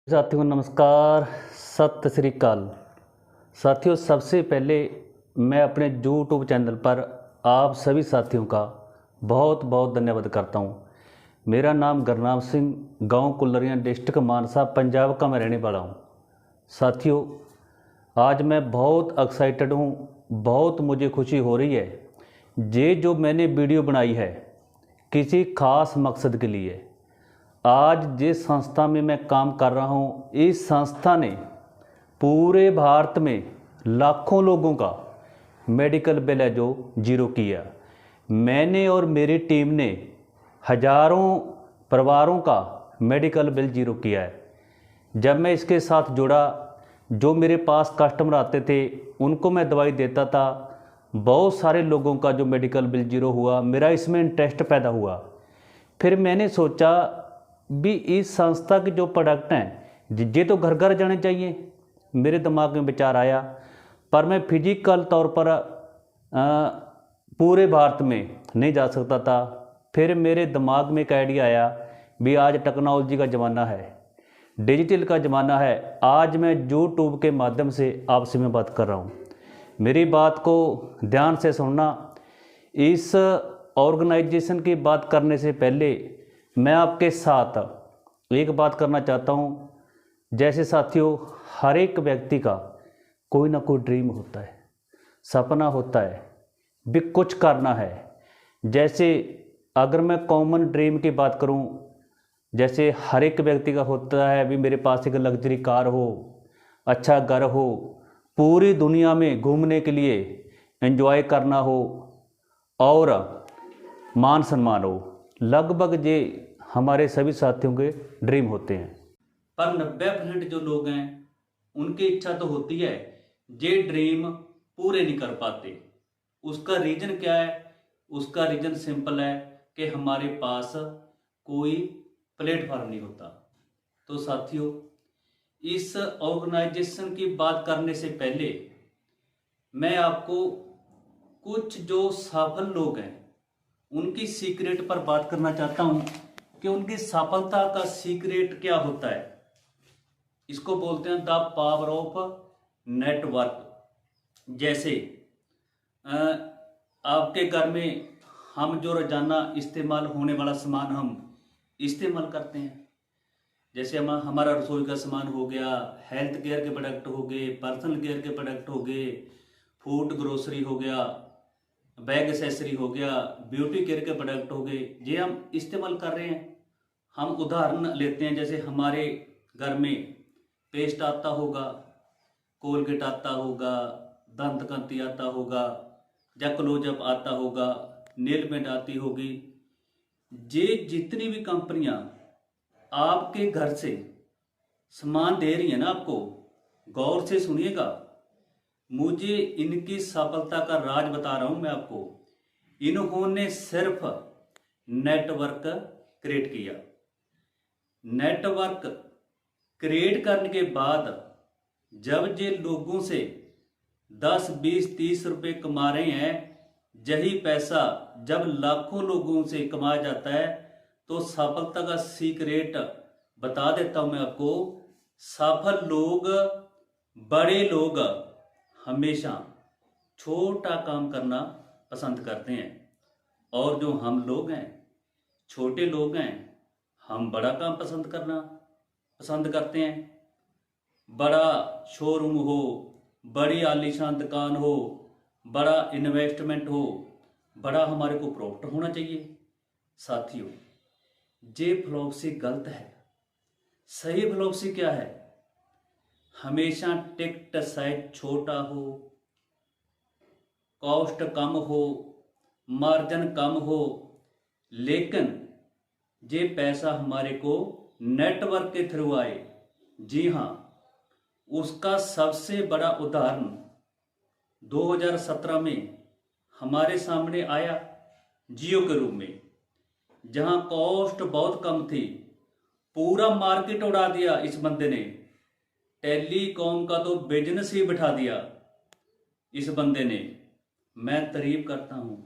साथियों को नमस्कार, सत श्री अकाल। साथियों, सबसे पहले मैं अपने यूट्यूब चैनल पर आप सभी साथियों का बहुत बहुत धन्यवाद करता हूं। मेरा नाम गुरनाम सिंह, गांव कुल्लरियां, डिस्ट्रिक्ट मानसा, पंजाब का मैं रहने वाला हूं। साथियों, आज मैं बहुत एक्साइटेड हूं, बहुत मुझे खुशी हो रही है। ये जो मैंने वीडियो बनाई है किसी खास मकसद के लिए। आज जिस संस्था में मैं काम कर रहा हूँ, इस संस्था ने पूरे भारत में लाखों लोगों का मेडिकल बिल है जो जीरो किया। मैंने और मेरी टीम ने हजारों परिवारों का मेडिकल बिल जीरो किया है। जब मैं इसके साथ जुड़ा, जो मेरे पास कस्टमर आते थे उनको मैं दवाई देता था। बहुत सारे लोगों का जो मेडिकल बिल जीरो हुआ, मेरा इसमें इंटरेस्ट पैदा हुआ। फिर मैंने सोचा भी इस संस्था के जो प्रोडक्ट हैं ये तो घर घर जाने चाहिए। मेरे दिमाग में विचार आया, पर मैं फिजिकल तौर पर पूरे भारत में नहीं जा सकता था। फिर मेरे दिमाग में एक आइडिया आया भी आज टेक्नोलॉजी का ज़माना है, डिजिटल का ज़माना है। आज मैं यूट्यूब के माध्यम से आपसे मैं बात कर रहा हूँ। मेरी बात को ध्यान से सुनना। इस ऑर्गेनाइजेशन की बात करने से पहले मैं आपके साथ एक बात करना चाहता हूँ। जैसे साथियों, हर एक व्यक्ति का कोई ना कोई ड्रीम होता है, सपना होता है भी कुछ करना है। जैसे अगर मैं कॉमन ड्रीम की बात करूँ, जैसे हर एक व्यक्ति का होता है भी मेरे पास एक लग्जरी कार हो, अच्छा घर हो, पूरी दुनिया में घूमने के लिए एंजॉय करना हो और मान सम्मान हो। लगभग ये हमारे सभी साथियों के ड्रीम होते हैं। पर 90% जो लोग हैं उनकी इच्छा तो होती है, ये ड्रीम पूरे नहीं कर पाते। उसका रीज़न क्या है? उसका रीज़न सिंपल है कि हमारे पास कोई प्लेटफॉर्म नहीं होता। तो साथियों, इस ऑर्गेनाइजेशन की बात करने से पहले मैं आपको कुछ जो सफल लोग हैं उनकी सीक्रेट पर बात करना चाहता हूं कि उनकी सफलता का सीक्रेट क्या होता है। इसको बोलते हैं द पावर ऑफ नेटवर्क। जैसे आपके घर में हम जो रोजाना इस्तेमाल होने वाला सामान हम इस्तेमाल करते हैं। जैसे हमारा रसोई का सामान हो गया, हेल्थ केयर के प्रोडक्ट हो गए, पर्सनल केयर के प्रोडक्ट हो गए, फूड ग्रोसरी हो गया, बैग एसेसरी हो गया, ब्यूटी केयर के प्रोडक्ट हो गए, ये हम इस्तेमाल कर रहे हैं। हम उदाहरण लेते हैं, जैसे हमारे घर में पेस्ट आता होगा, कोलगेट आता होगा, दंत कांति आता होगा, या क्लोजअप आता होगा, नेल पेंट आती होगी। ये जितनी भी कंपनियां आपके घर से सामान दे रही है ना, आपको गौर से सुनिएगा। मुझे इनकी सफलता का राज बता रहा हूं मैं आपको। इन्होंने सिर्फ नेटवर्क क्रिएट किया। नेटवर्क क्रिएट करने के बाद जब ये लोगों से 10, 20, 30 रुपए कमा रहे हैं, यही पैसा जब लाखों लोगों से कमाया जाता है, तो सफलता का सीक्रेट बता देता हूं मैं आपको। सफल लोग, बड़े लोग हमेशा छोटा काम करना पसंद करते हैं, और जो हम लोग हैं, छोटे लोग हैं, हम बड़ा काम पसंद करना पसंद करते हैं। बड़ा शोरूम हो, बड़ी आलीशान दुकान हो, बड़ा इन्वेस्टमेंट हो, बड़ा हमारे को प्रॉफिट होना चाहिए। साथियों, ये फिलॉसफी गलत है। सही फिलॉसफी क्या है? हमेशा टिकट साइज छोटा हो, कॉस्ट कम हो, मार्जिन कम हो, लेकिन ये पैसा हमारे को नेटवर्क के थ्रू आए। जी हाँ, उसका सबसे बड़ा उदाहरण 2017 में हमारे सामने आया जियो के रूप में, जहां कॉस्ट बहुत कम थी। पूरा मार्केट उड़ा दिया इस बंदे ने। टेलीकॉम का तो बिजनेस ही बिठा दिया इस बंदे ने। मैं तारीफ करता हूं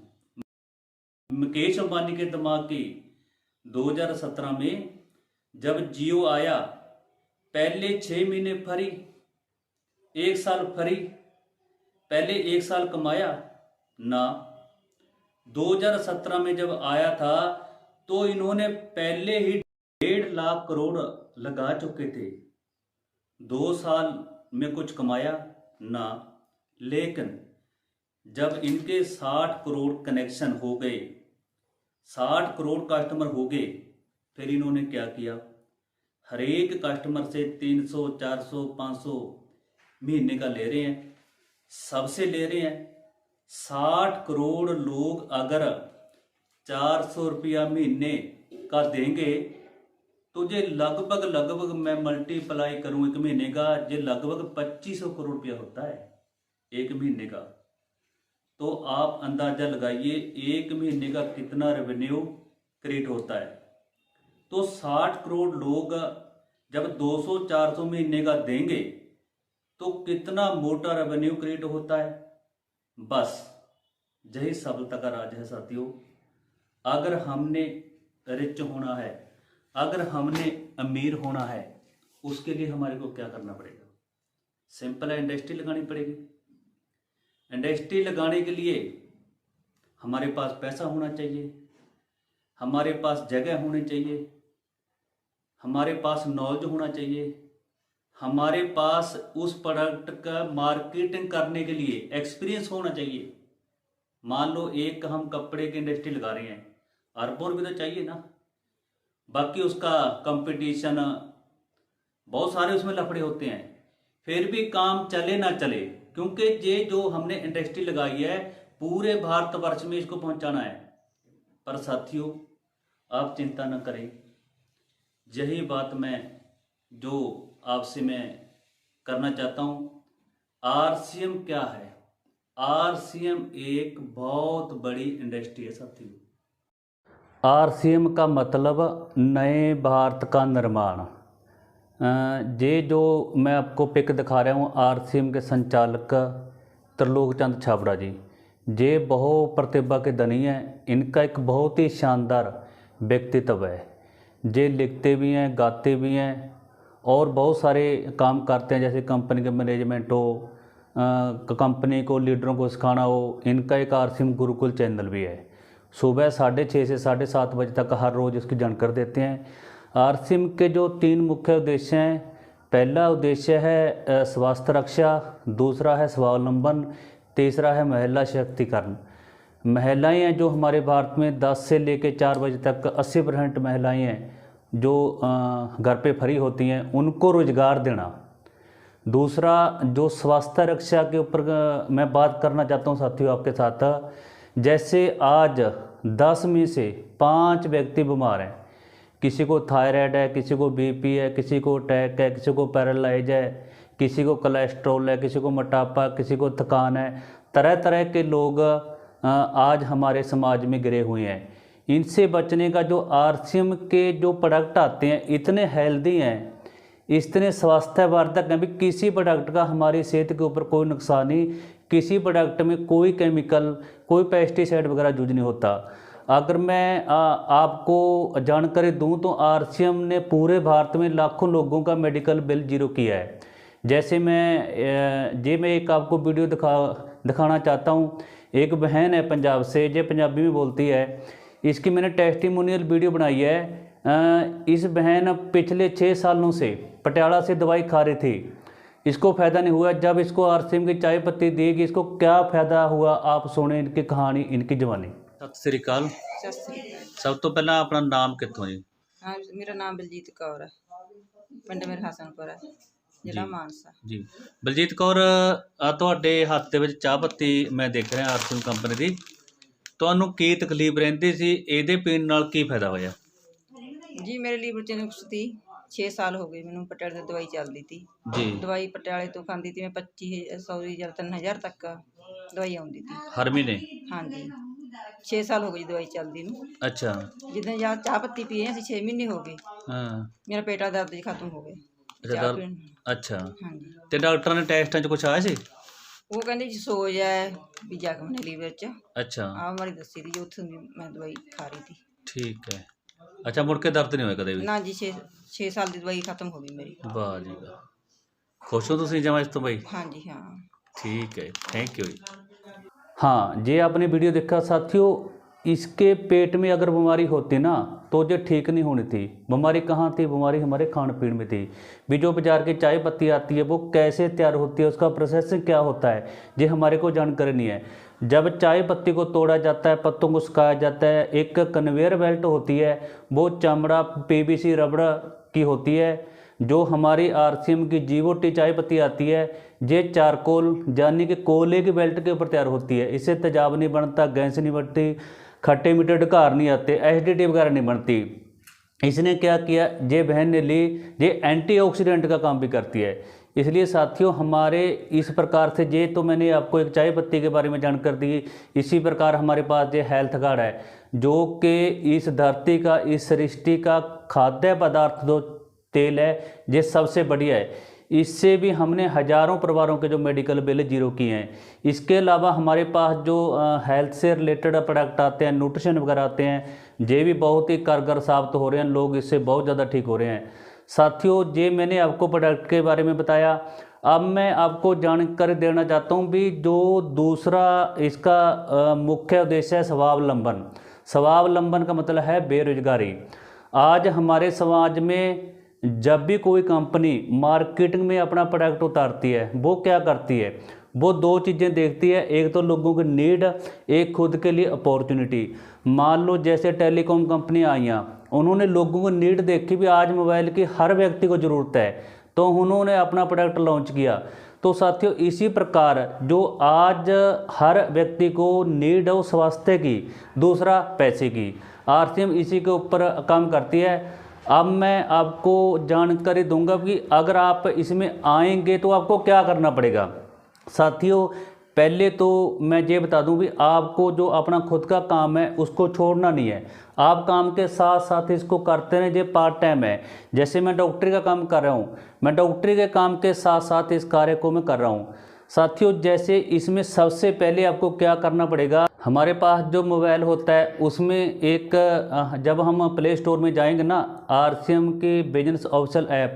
मुकेश अंबानी के दिमाग की। 2017 में जब जियो आया पहले 6 महीने फ्री, 1 साल फ्री। पहले 1 साल कमाया ना। 2017 में जब आया था तो इन्होंने पहले ही 1.5 लाख करोड़ लगा चुके थे। 2 साल में कुछ कमाया ना। लेकिन जब इनके 60 करोड़ कनेक्शन हो गए, 60 करोड़ कस्टमर हो गए, फिर इन्होंने क्या किया, हर एक कस्टमर से 300, 400, 500 महीने का ले रहे हैं, सबसे ले रहे हैं। 60 करोड़ लोग अगर 400 रुपया महीने का देंगे तो ये लगभग मैं मल्टीप्लाई करूं एक महीने का, ये लगभग 2500 करोड़ रुपया होता है एक महीने का। तो आप अंदाजा लगाइए एक महीने का कितना रेवेन्यू क्रिएट होता है। तो 60 करोड़ लोग जब 200-400 महीने का देंगे तो कितना मोटा रेवेन्यू क्रिएट होता है। बस यही सफलता का राज है साथियों। अगर हमने रिच होना है, अगर हमने अमीर होना है, उसके लिए हमारे को क्या करना पड़ेगा, सिंपल है, इंडस्ट्री लगानी पड़ेगी। इंडस्ट्री लगाने के लिए हमारे पास पैसा होना चाहिए, हमारे पास जगह होनी चाहिए, हमारे पास नॉलेज होना चाहिए, हमारे पास उस प्रोडक्ट का मार्केटिंग करने के लिए एक्सपीरियंस होना चाहिए। मान लो एक हम कपड़े की इंडस्ट्री लगा रहे हैं, अरबों भी तो चाहिए ना। बाकी उसका कंपटीशन, बहुत सारे उसमें लफड़े होते हैं, फिर भी काम चले ना चले, क्योंकि ये जो हमने इंडस्ट्री लगाई है पूरे भारतवर्ष में इसको पहुंचाना है। पर साथियों आप चिंता न करें, यही बात मैं जो आपसे मैं करना चाहता हूँ। आरसीएम क्या है? आरसीएम एक बहुत बड़ी इंडस्ट्री है साथियों। आरसीएम का मतलब नए भारत का निर्माण। ये जो मैं आपको पिक दिखा रहा हूँ, आरसीएम के संचालक त्रिलोक चंद छाबड़ा जी, ये बहु प्रतिभा के धनी हैं। इनका एक बहुत ही शानदार व्यक्तित्व है। ये लिखते भी हैं, गाते भी हैं और बहुत सारे काम करते हैं, जैसे कंपनी के मैनेजमेंट हो, कंपनी को लीडरों को सिखाना हो। इनका एक आरसीएम गुरुकुल चैनल भी है, सुबह 6:30 से 7:30 बजे तक हर रोज़ इसकी जानकारी देते हैं। आरसीएम के जो 3 मुख्य उद्देश्य हैं, पहला उद्देश्य है स्वास्थ्य रक्षा, दूसरा है स्वावलंबन, तीसरा है महिला शक्तिकरण। महिलाएं हैं जो हमारे भारत में 10 से लेकर 4 बजे तक 80% महिलाएं हैं जो घर पे फ्री होती हैं, उनको रोजगार देना। दूसरा जो स्वास्थ्य रक्षा के ऊपर मैं बात करना चाहता हूँ साथियों आपके साथ। जैसे आज 10 में से 5 व्यक्ति बीमार हैं, किसी को थायराइड है, किसी को बीपी है, किसी को अटैक है, किसी को पैरालाइज है, किसी को कोलेस्ट्रॉल है, किसी को मोटापा, किसी को थकान है। तरह तरह के लोग आज हमारे समाज में गिरे हुए हैं। इनसे बचने का जो आरसीएम के जो प्रोडक्ट आते हैं इतने हेल्दी हैं, इतने स्वास्थ्यवर्धक हैं भी किसी प्रोडक्ट का हमारी सेहत के ऊपर कोई नुकसान नहीं, किसी प्रोडक्ट में कोई केमिकल, कोई पेस्टिसाइड वगैरह यूज नहीं होता। अगर मैं आपको जानकारी दूं तो आरसीएम ने पूरे भारत में लाखों लोगों का मेडिकल बिल जीरो किया है। जैसे मैं एक आपको वीडियो दिखाना चाहता हूं। एक बहन है पंजाब से, ये पंजाबी में बोलती है, इसकी मैंने टेस्टिमोनियल वीडियो बनाई है। इस बहन पिछले 6 सालों से पटियाला से दवाई खा रही थी, इसको फ़ायदा नहीं हुआ। जब इसको आरसीएम की चाय पत्ती देगी, इसको क्या फ़ायदा हुआ, आप सुने इनकी कहानी, इनकी जवानी। सत श्री अकाल। सब तो पहला अपना नाम कितों जी? हाँ, मेरा नाम बलजीत कौर है, पिंड मेरा हसनपुर है, ਜ਼ਿਲ੍ਹਾ ਮਾਨਸਾ ਜੀ। ਬਲਜੀਤ ਕੌਰ, ਤੁਹਾਡੇ ਹੱਥ ਦੇ ਵਿੱਚ ਚਾਹ ਪੱਤੀ ਮੈਂ ਦੇਖ ਰਿਹਾ ਆਰਸੀਐਮ ਕੰਪਨੀ ਦੀ, ਤੁਹਾਨੂੰ ਕੀ ਤਕਲੀਫ ਰਹਿੰਦੀ ਸੀ, ਇਹਦੇ ਪੀਣ ਨਾਲ ਕੀ ਫਾਇਦਾ ਹੋਇਆ? ਜੀ ਮੇਰੇ ਲੀਵਰ 'ਚ ਨੁਕਸ ਸੀ, 6 ਸਾਲ ਹੋ ਗਏ ਮੈਨੂੰ ਪਟਿਆਲੇ ਤੋਂ ਦਵਾਈ ਚੱਲਦੀ ਤੀ ਜੀ। ਦਵਾਈ ਪਟਿਆਲੇ ਤੋਂ ਖਾਂਦੀ ਤੀ ਮੈਂ 2500 ਜਾਂ 3000 ਤੱਕ ਦਵਾਈ ਆਉਂਦੀ ਤੀ ਹਰ ਮਹੀਨੇ? ਹਾਂਜੀ 6 ਸਾਲ ਹੋ ਗਏ ਜੀ ਦਵਾਈ ਚੱਲਦੀ ਨੂੰ। ਅੱਛਾ। ਜਿੱਦਾਂ ਜਾਂ ਚਾਹ ਪੱਤੀ ਪੀਏ ਅਸੀਂ 6 ਮਹੀਨੇ ਹੋ ਗਏ, ਹਾਂ, ਮੇਰਾ ਪੇਟਾ ਦਰਦ ਜੀ ਖਤਮ ਹੋ ਗਿਆ। ਅੱਛਾ। ਹਾਂਜੀ। ਤੇ ਡਾਕਟਰਾਂ ਨੇ ਟੈਸਟਾਂ 'ਚ ਕੁਛ ਆਇਆ ਸੀ? ਉਹ ਕਹਿੰਦੇ ਜੀ ਸੋਜ ਹੈ ਵੀ ਜ਼ਖਮ ਨੇ ਲੀਵਰ 'ਚ। ਅੱਛਾ। ਆਹ ਮਾਰੀ ਦੱਸੀ ਤੀ ਜੀ, ਉੱਥੋਂ ਦੀ ਮੈਂ ਦਵਾਈ ਖਾ ਰਹੀ ਤੀ। ਠੀਕ ਹੈ। अच्छा, मुड़ के दर्द नहीं होया कदे भी? ना जी 6 साल की दवाई खत्म हो गई मेरी। वाह जी वाह, खुश हो तुसीं जमा इस तो भाई? हाँ जी हाँ। ठीक है, थैंक यू जी। हाँ, ये आपने वीडियो देखा साथियों, इसके पेट में अगर बीमारी होती ना तो ये ठीक नहीं होनी थी। बीमारी कहाँ थी? बीमारी हमारे खान पीन में थी। भी जो बाजार की चाय पत्ती आती है वो कैसे तैयार होती है, उसका प्रोसेसिंग क्या होता है, ये हमारे को जानकारी नहीं है। जब चाय पत्ती को तोड़ा जाता है, पत्तों को सुखाया जाता है, एक कन्वेयर बेल्ट होती है, वो चमड़ा पीवीसी रबड़ की होती है। जो हमारी आरसीएम की जीवोटी चाय पत्ती आती है, ये चारकोल यानी कि कोयले की बेल्ट के ऊपर तैयार होती है। इससे तेजाब नहीं बनता, गैस नहीं बनती, खट्टे मीठे ढकार नहीं आते, एसिडिटी वगैरह नहीं बनती। इसने क्या किया, ये बहन ने ली, ये एंटीऑक्सीडेंट का काम भी करती है। इसलिए साथियों हमारे इस प्रकार से, ये तो मैंने आपको एक चाय पत्ती के बारे में जानकारी दी। इसी प्रकार हमारे पास ये हेल्थ कार्ड है, जो कि इस धरती का, इस सृष्टि का खाद्य पदार्थ जो तेल है, ये सबसे बढ़िया है। इससे भी हमने हज़ारों परिवारों के जो मेडिकल बिल जीरो किए हैं। इसके अलावा हमारे पास जो हेल्थ से रिलेटेड प्रोडक्ट आते हैं, न्यूट्रिशन वगैरह आते हैं, ये भी बहुत ही कारगर साबित हो रहे हैं, लोग इससे बहुत ज़्यादा ठीक हो रहे हैं। साथियों, ये मैंने आपको प्रोडक्ट के बारे में बताया। अब मैं आपको जानकारी देना चाहता हूँ भी जो दूसरा इसका मुख्य उद्देश्य है स्वावलंबन। स्वावलंबन का मतलब है बेरोजगारी। आज हमारे समाज में जब भी कोई कंपनी मार्केटिंग में अपना प्रोडक्ट उतारती है, वो क्या करती है, वो दो चीज़ें देखती है। एक तो लोगों की नीड, एक खुद के लिए अपॉर्चुनिटी। मान लो जैसे टेलीकॉम कंपनी आईयाँ, उन्होंने लोगों को नीड देखी भी आज मोबाइल की हर व्यक्ति को ज़रूरत है, तो उन्होंने अपना प्रोडक्ट लॉन्च किया। तो साथियों इसी प्रकार जो आज हर व्यक्ति को नीड है वो स्वास्थ्य की, दूसरा पैसे की, आरसीएम इसी के ऊपर काम करती है। अब मैं आपको जानकारी दूंगा कि अगर आप इसमें आएंगे तो आपको क्या करना पड़ेगा। साथियों पहले तो मैं ये बता दूं भी आपको जो अपना खुद का काम है उसको छोड़ना नहीं है। आप काम के साथ साथ इसको करते रहें, ये पार्ट टाइम है। जैसे मैं डॉक्टरी का काम कर रहा हूँ, मैं डॉक्टरी के काम के साथ साथ इस कार्य को मैं कर रहा हूँ। साथियों जैसे इसमें सबसे पहले आपको क्या करना पड़ेगा, हमारे पास जो मोबाइल होता है उसमें एक जब हम प्ले स्टोर में जाएंगे ना, आरसीएम के बिजनेस ऑफिशियल ऐप,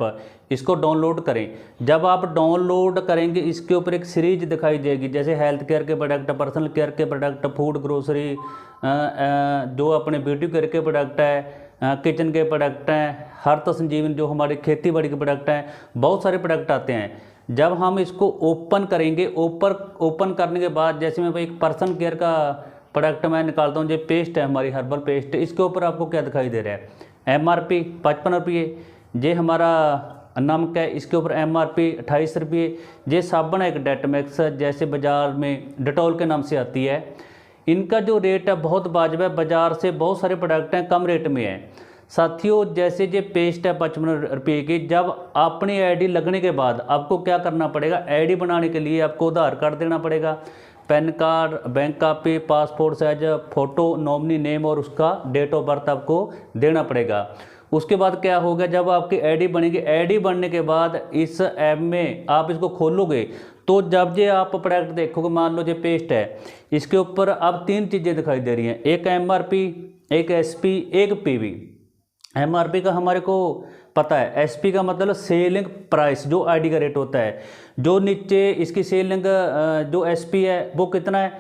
इसको डाउनलोड करें। जब आप डाउनलोड करेंगे इसके ऊपर एक सीरीज दिखाई देगी, जैसे हेल्थ केयर के प्रोडक्ट, पर्सनल केयर के प्रोडक्ट, फूड ग्रोसरी, जो अपने ब्यूटी केयर के प्रोडक्ट है, किचन के प्रोडक्ट हैं, हर तो संजीवन जो हमारी खेती बाड़ी के प्रोडक्ट हैं, बहुत सारे प्रोडक्ट आते हैं। जब हम इसको ओपन करेंगे, ओपन करने के बाद जैसे मैं एक पर्सनल केयर का प्रोडक्ट मैं निकालता हूँ, जो पेस्ट है हमारी हर्बल पेस्ट, इसके ऊपर आपको क्या दिखाई दे रहा है, MRP 55 रुपये। ये हमारा नमक है, इसके ऊपर MRP 28 रुपये। ये साबुन है एक डेटमैक्स, जैसे बाज़ार में डेटॉल के नाम से आती है, इनका जो रेट है बहुत वाजिब है, बाज़ार से बहुत सारे प्रोडक्ट हैं कम रेट में है। साथियों जैसे ये पेस्ट है 55 रुपये की, जब अपनी आईडी लगने के बाद आपको क्या करना पड़ेगा, आईडी बनाने के लिए आपको आधार कार्ड देना पड़ेगा, pan card, bank copy, passport size photo, nominee name और उसका डेट ऑफ बर्थ आपको देना पड़ेगा। उसके बाद क्या होगा, जब आपकी आईडी बनेगी, आईडी बनने के बाद इस ऐप में आप इसको खोलोगे तो जब ये आप प्रोडक्ट देखोगे, मान लो ये पेस्ट है, इसके ऊपर अब 3 चीज़ें दिखाई दे रही हैं, एक MRP, एक SP, एक PV। MRP का हमारे को पता है, SP का मतलब सेलिंग प्राइस, जो आईडी का रेट होता है। जो नीचे इसकी सेलिंग जो SP है वो कितना है,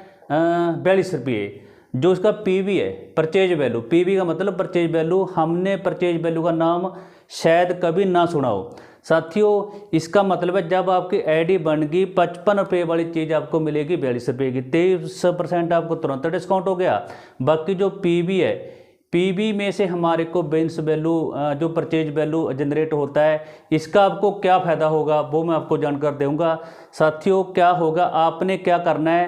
42 रुपये। जो इसका PV है, परचेज वैल्यू, PV का मतलब परचेज वैल्यू, हमने परचेज वैल्यू का नाम शायद कभी ना सुना हो। साथियों इसका मतलब है जब आपकी आईडी बन गई, 55 रुपये वाली चीज़ आपको मिलेगी 42 रुपये की, 23% आपको तुरंत डिस्काउंट हो गया। बाकी जो PV है, PV में से हमारे को बिजनेस वैल्यू, जो परचेज वैल्यू जनरेट होता है, इसका आपको क्या फ़ायदा होगा वो मैं आपको जानकर दूंगा। साथियों क्या होगा, आपने क्या करना है,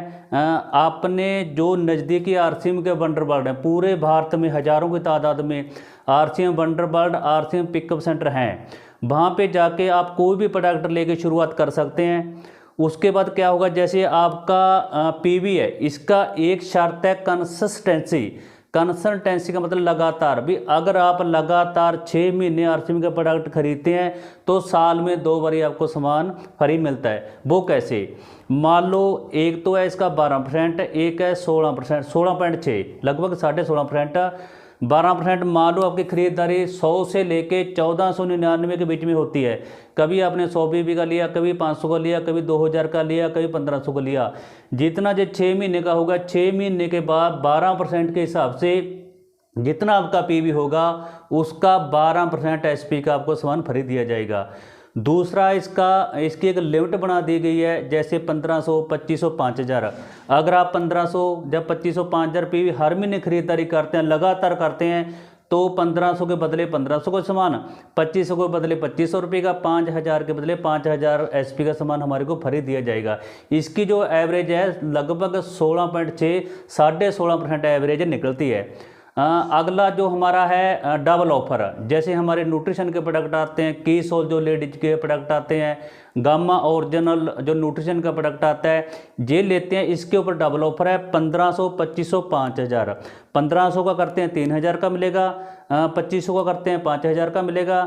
आपने जो नज़दीकी आरसीएम के वंडरवर्ल्ड हैं, पूरे भारत में हज़ारों की तादाद में आरसीएम वंडरवर्ल्ड, आरसीएम पिकअप सेंटर हैं, वहाँ पे जाके आप कोई भी प्रोडक्ट लेके शुरुआत कर सकते हैं। उसके बाद क्या होगा, जैसे आपका PV है, इसका एक शर्त है कंसिस्टेंसी। कंसिस्टेंसी का मतलब लगातार भी, अगर आप लगातार 6 महीने आरसीएम के प्रोडक्ट खरीदते हैं तो साल में 2 बार आपको सामान फ्री मिलता है। वो कैसे, मान लो एक तो है इसका 12%, एक है 16%, 16.6, लगभग 16.5%। 12% मान लो आपकी खरीदारी 100 से लेके 1499 के बीच में होती है। कभी आपने 100 पीवी का लिया, कभी 500 का लिया, कभी 2000 का लिया, कभी 1500 का लिया। जितना जो 6 महीने का होगा, 6 महीने के बाद 12% के हिसाब से जितना आपका पीवी होगा उसका 12% एसपी का आपको सामान फ्री दिया जाएगा। दूसरा इसकी एक लिमिट बना दी गई है, जैसे 1500, 2500, 5000। अगर आप 1500 जब 2500, 5000 पीवी हर महीने खरीदारी करते हैं, लगातार करते हैं, तो 1500 के बदले 1500 का सामान, 2500 के बदले 2500 रुपये का, 5000 के बदले 5000 एसपी का सामान हमारे को फ्री दिया जाएगा। इसकी जो एवरेज है लगभग 16.6 16.5% एवरेज निकलती है। अगला जो हमारा है डबल ऑफर, जैसे हमारे न्यूट्रिशन के प्रोडक्ट आते हैं, कीसोल जो लेडीज के प्रोडक्ट आते हैं, गामा ओरिजिनल जो न्यूट्रिशन का प्रोडक्ट आता है, ये लेते हैं, इसके ऊपर डबल ऑफर है 1500, 2500, 5000। 1500 का करते हैं 3000 का मिलेगा, 2500 का करते हैं 5000 का मिलेगा,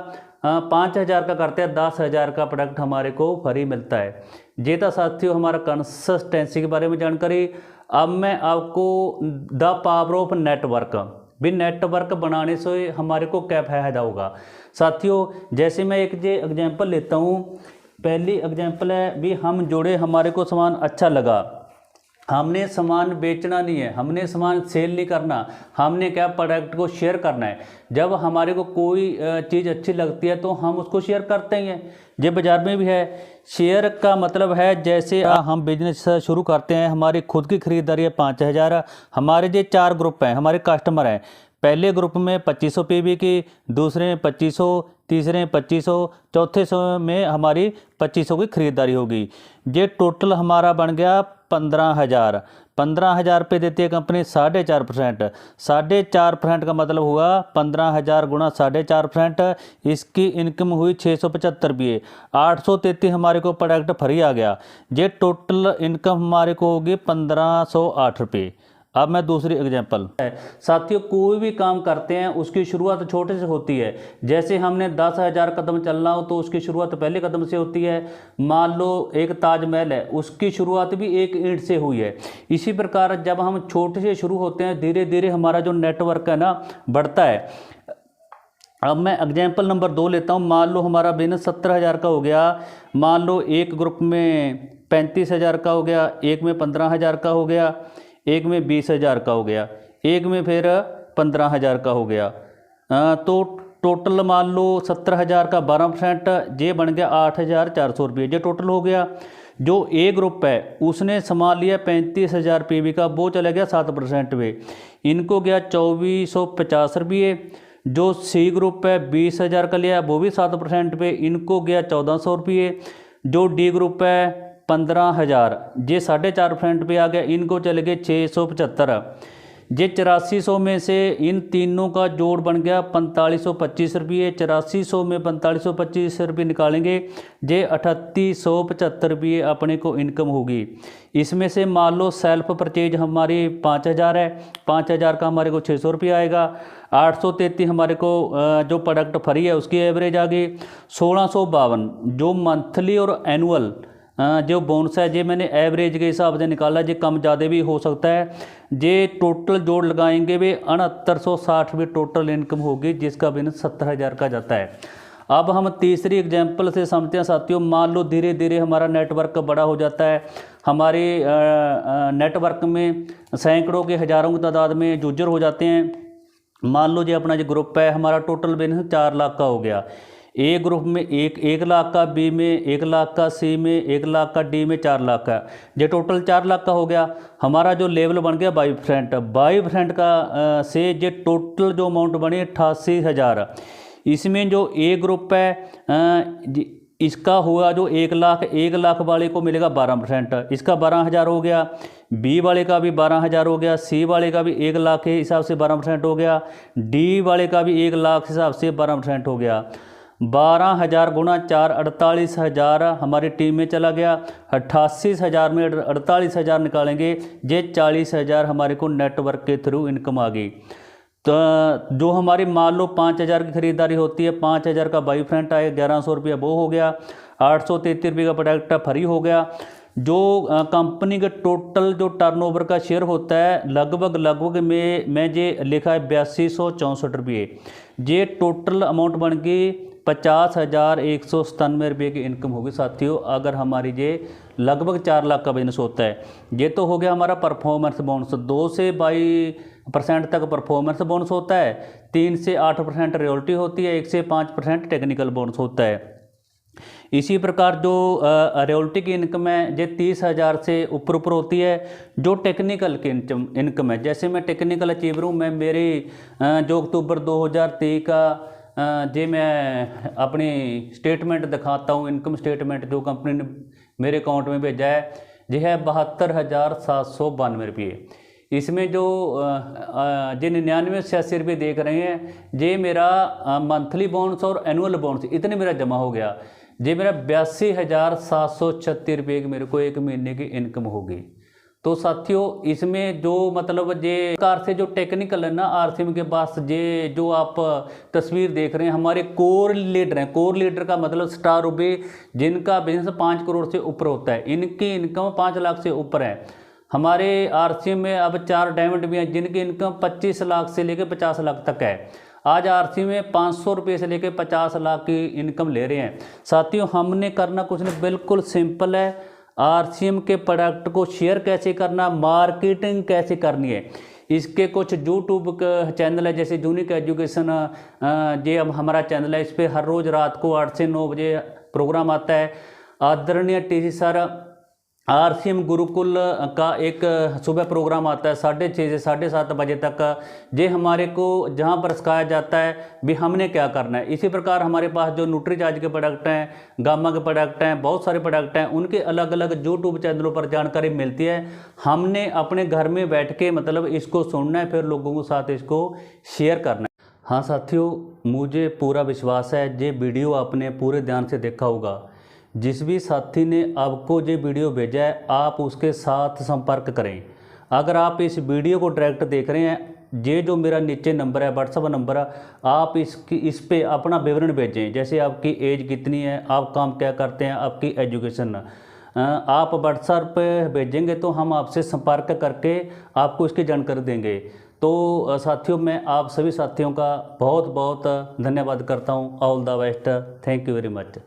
5000 का करते हैं 10,000 का प्रोडक्ट हमारे को फ्री मिलता है। ये था साथियों हमारा कंसिस्टेंसी के बारे में जानकारी। अब मैं आपको द पावर ऑफ नेटवर्क, भी नेटवर्क बनाने से हमारे को क्या फायदा होगा। साथियों जैसे मैं एक जो एग्जांपल लेता हूँ, पहली एग्जांपल है भी हम जोड़े, हमारे को सामान अच्छा लगा, हमने सामान बेचना नहीं है, हमने सामान सेल नहीं करना, हमने क्या प्रोडक्ट को शेयर करना है। जब हमारे को कोई चीज़ अच्छी लगती है तो हम उसको शेयर करते ही हैं। ये बाज़ार में भी है। शेयर का मतलब है जैसे हम बिजनेस शुरू करते हैं, हमारी खुद की खरीदारी है 5000, हमारे जो 4 ग्रुप हैं, हमारे कस्टमर हैं। पहले ग्रुप में 2500 पीवी की, दूसरे में 2500, तीसरे में 2500, चौथे में हमारी 2500 की खरीदारी होगी। ये टोटल हमारा बन गया 15,000। 15,000 पे देती है कंपनी 4.5%। 4.5% का मतलब हुआ 15,000 गुणा 4.5%, इसकी इनकम हुई 675 रुपये। 833 हमारे को प्रोडक्ट फ्री आ गया। ये टोटल इनकम हमारे को होगी 1508 रुपये। अब मैं दूसरी एग्जांपल है। साथियों कोई भी काम करते हैं उसकी शुरुआत छोटे से होती है। जैसे हमने 10,000 कदम चलना हो तो उसकी शुरुआत पहले कदम से होती है। मान लो एक ताजमहल है, उसकी शुरुआत भी एक ईंट से हुई है। इसी प्रकार जब हम छोटे से शुरू होते हैं, धीरे धीरे हमारा जो नेटवर्क है ना बढ़ता है। अब मैं एग्जाम्पल नंबर 2 लेता हूँ। मान लो हमारा बिजनेस 70,000 का हो गया, मान लो एक ग्रुप में 35,000 का हो गया, एक में 15,000 का हो गया, एक में 20,000 का हो गया, एक में फिर 15,000 का हो गया। तो टोटल मान लो 17,000 का 12%, ये बन गया 8,400 रुपये। ये टोटल हो गया। जो ए ग्रुप है उसने सामान लिया 35,000 पीवी का, वो चला गया 7% पे, इनको गया 2450 रुपये। जो सी ग्रुप है 20,000 का लिया, वो भी 7% पे, इनको गया 1400 रुपये। जो डी ग्रुप है 15,000, ये 4.5% पे आ गया, इनको चले गए 675। ये 8400 में से इन तीनों का जोड़ बन गया 4525 रुपये। 8400 में 4525 रुपये निकालेंगे, ये 3875 रुपये अपने को इनकम होगी। इसमें से मान लो सेल्फ परचेज हमारी 5,000 है, 5,000 का हमारे को 600 रुपये आएगा। 833 हमारे को जो प्रोडक्ट फ्री है उसकी एवरेज आ गई। 1652 जो मंथली और एनुअल जो बोनस है, ये मैंने एवरेज के हिसाब से निकाला, ये कम ज़्यादा भी हो सकता है। ये टोटल जोड़ लगाएंगे वे 6960 भी टोटल इनकम होगी, जिसका बिजनेस 70,000 का जाता है। अब हम तीसरी एग्जांपल से समझते हैं साथियों। मान लो धीरे धीरे हमारा नेटवर्क बड़ा हो जाता है, हमारे नेटवर्क में सैकड़ों के हज़ारों की तादाद में यूजर हो जाते हैं। मान लो जी अपना जो ग्रुप है, हमारा टोटल बिजनेस 4 लाख का हो गया। ए ग्रुप में 1 लाख का, बी में 1 लाख का, सी में 1 लाख का, डी में 4 लाख का, ये टोटल 4 लाख का हो गया। हमारा जो लेवल बन गया 22% का से ये टोटल जो अमाउंट बनी 88,000। इसमें जो ए ग्रुप है इसका हुआ जो 1 लाख वाले को मिलेगा 12%, इसका 12,000 हो गया। बी वाले का भी 12,000 हो गया। सी वाले का भी 1 लाख के हिसाब से 12% हो गया। डी वाले का भी 1 लाख के हिसाब से 12% हो गया। 12,000 गुणा 4 48,000 हमारी टीम में चला गया। 88,000 में 48,000 निकालेंगे, ये 40,000 हमारे को नेटवर्क के थ्रू इनकम आ गई। तो जो हमारी मान लो 5,000 की खरीदारी होती है, 5,000 का 22% आए, 1,100 रुपया वो हो गया। 833 रुपये का प्रोडक्ट फ्री हो गया। जो कंपनी के टोटल जो टर्नओवर का शेयर होता है लगभग में जे लिखा है 8264 रुपये। ये टोटल अमाउंट बन गई 50,197 रुपये की इनकम होगी साथियों, अगर हमारी ये लगभग 4 लाख का बिजनेस होता है। ये तो हो गया हमारा परफॉर्मेंस बोनस, 2 से 22% तक परफॉर्मेंस बोनस होता है, 3 से 8% रॉयल्टी होती है, 1 से 5% टेक्निकल बोनस होता है। इसी प्रकार जो रॉयल्टी की इनकम है ये 30,000 से ऊपर होती है। जो टेक्निकल की इनकम है, जैसे मैं टेक्निकल अचीवर हूँ, मैं मेरी जो अक्टूबर 2023 का जे मैं अपनी स्टेटमेंट दिखाता हूँ, इनकम स्टेटमेंट जो कंपनी ने मेरे अकाउंट में भेजा है, यह है 72,792 रुपये। इसमें जो जे 9986 रुपये देख रहे हैं, ये मेरा मंथली बोनस और एनुअल बोनस इतने मेरा जमा हो गया। ये मेरा 82,736 रुपये की मेरे को एक महीने की इनकम होगी। तो साथियों इसमें जो मतलब ये कार से जो टेक्निकल है ना आरसीएम के पास, ये जो आप तस्वीर देख रहे हैं हमारे कोर लीडर हैं। कोर लीडर का मतलब स्टार रुपये जिनका बिजनेस 5 करोड़ से ऊपर होता है, इनकी इनकम 5 लाख से ऊपर है। हमारे आरसीएम में अब 4 डायमंड भी हैं जिनकी इनकम 25 लाख से लेकर 50 लाख तक है। आज आरसीएम में 500 रुपये से लेकर 50 लाख की इनकम ले रहे हैं। साथियों हमने करना कुछ नहीं, बिल्कुल सिंपल है। आरसीएम के प्रोडक्ट को शेयर कैसे करना, मार्केटिंग कैसे करनी है, इसके कुछ यूट्यूब चैनल है जैसे यूनिक एजुकेशन, ये अब हमारा चैनल है, इस पर हर रोज़ रात को 8 से 9 बजे प्रोग्राम आता है। आदरणीय टीसी सर आरसीएम गुरुकुल का एक सुबह प्रोग्राम आता है 6:30 से 7:30 बजे तक, ये हमारे को जहाँ पर सिखाया जाता है भी हमने क्या करना है। इसी प्रकार हमारे पास जो न्यूट्रीचार्ज के प्रोडक्ट हैं, गामा के प्रोडक्ट हैं, बहुत सारे प्रोडक्ट हैं, उनके अलग अलग यूट्यूब चैनलों पर जानकारी मिलती है। हमने अपने घर में बैठ के मतलब इसको सुनना है, फिर लोगों के साथ इसको शेयर करना है। हाँ साथियों, मुझे पूरा विश्वास है ये वीडियो आपने पूरे ध्यान से देखा होगा। जिस भी साथी ने आपको ये वीडियो भेजा है आप उसके साथ संपर्क करें। अगर आप इस वीडियो को डायरेक्ट देख रहे हैं, ये जो मेरा नीचे नंबर है व्हाट्सअप नंबर, आप इस पे अपना विवरण भेजें, जैसे आपकी एज कितनी है, आप काम क्या करते हैं, आपकी एजुकेशन, आप व्हाट्सएप पे भेजेंगे तो हम आपसे संपर्क करके आपको इसकी जानकारी देंगे। तो साथियों मैं आप सभी साथियों का बहुत बहुत धन्यवाद करता हूँ। All the best, thank you very much.